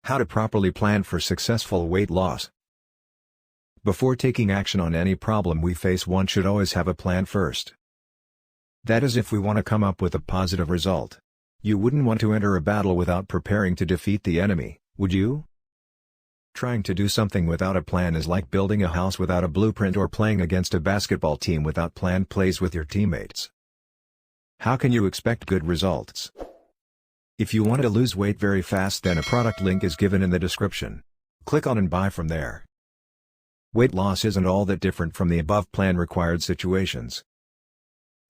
How to properly plan for successful weight loss. Before taking action on any problem we face, one should always have a plan first. That is, if we want to come up with a positive result. You wouldn't want to enter a battle without preparing to defeat the enemy, would you? Trying to do something without a plan is like building a house without a blueprint or playing against a basketball team without planned plays with your teammates. How can you expect good results? If you want to lose weight very fast, then a product link is given in the description. Click on and buy from there. Weight loss isn't all that different from the above plan required situations.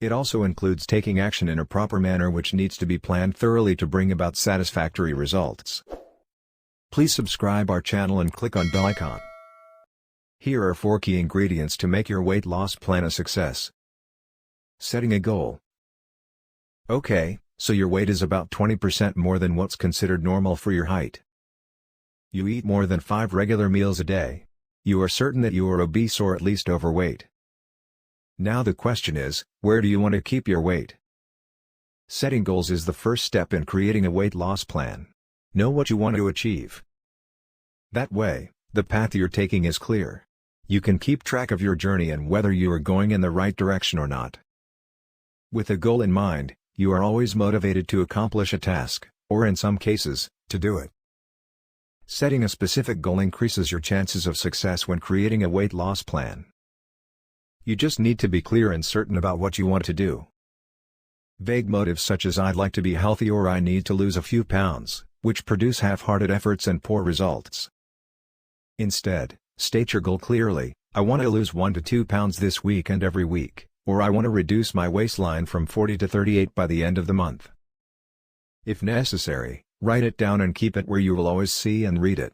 It also includes taking action in a proper manner, which needs to be planned thoroughly to bring about satisfactory results. Please subscribe our channel and click on bell icon. Here are 4 key ingredients to make your weight loss plan a success. Setting a goal. Okay, so your weight is about 20% more than what's considered normal for your height. You eat more than 5 regular meals a day. You are certain that you are obese or at least overweight. Now the question is, where do you want to keep your weight? Setting goals is the first step in creating a weight loss plan. Know what you want to achieve. That way, the path you're taking is clear. You can keep track of your journey and whether you are going in the right direction or not. With a goal in mind, you are always motivated to accomplish a task, or in some cases, to do it. Setting a specific goal increases your chances of success when creating a weight loss plan. You just need to be clear and certain about what you want to do. Vague motives such as "I'd like to be healthy" or "I need to lose a few pounds," which produce half-hearted efforts and poor results. Instead, state your goal clearly: "I want to lose 1 to 2 pounds this week and every week," or "I want to reduce my waistline from 40 to 38 by the end of the month." If necessary, write it down and keep it where you will always see and read it.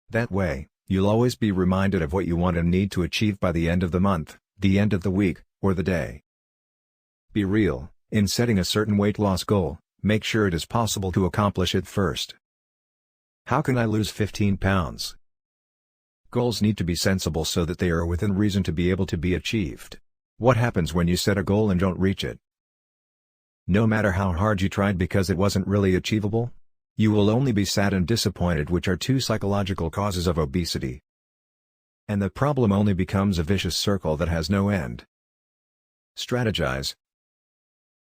That way, you'll always be reminded of what you want and need to achieve by the end of the month, the end of the week, or the day. Be real. In setting a certain weight loss goal, make sure it is possible to accomplish it first. How can I lose 15 pounds? Goals need to be sensible so that they are within reason to be able to be achieved. What happens when you set a goal and don't reach it? No matter how hard you tried because it wasn't really achievable? You will only be sad and disappointed, which are 2 psychological causes of obesity. And the problem only becomes a vicious circle that has no end. Strategize.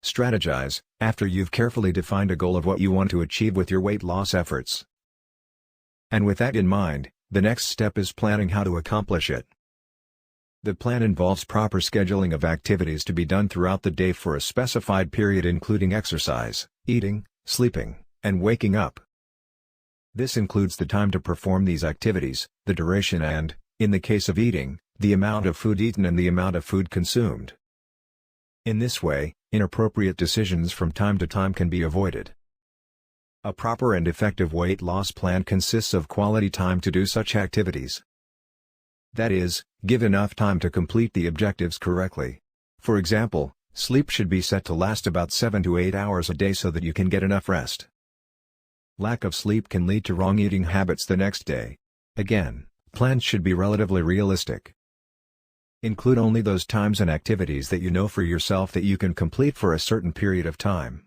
Strategize, after you've carefully defined a goal of what you want to achieve with your weight loss efforts. And with that in mind, the next step is planning how to accomplish it. The plan involves proper scheduling of activities to be done throughout the day for a specified period, including exercise, eating, sleeping, and waking up. This includes the time to perform these activities, the duration and, in the case of eating, the amount of food eaten and the amount of food consumed. In this way, inappropriate decisions from time to time can be avoided. A proper and effective weight loss plan consists of quality time to do such activities. That is, give enough time to complete the objectives correctly. For example, sleep should be set to last about 7 to 8 hours a day so that you can get enough rest. Lack of sleep can lead to wrong eating habits the next day. Again, plans should be relatively realistic. Include only those times and activities that you know for yourself that you can complete for a certain period of time.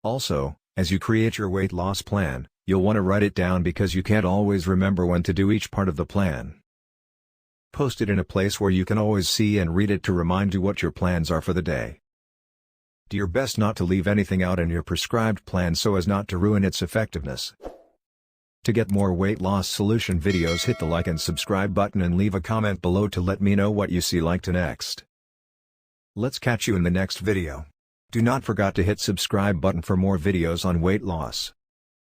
Also, as you create your weight loss plan, you'll want to write it down because you can't always remember when to do each part of the plan. Post it in a place where you can always see and read it to remind you what your plans are for the day. Do your best not to leave anything out in your prescribed plan so as not to ruin its effectiveness. To get more weight loss solution videos, hit the like and subscribe button and leave a comment below to let me know what you see like to next. Let's catch you in the next video. Do not forget to hit subscribe button for more videos on weight loss.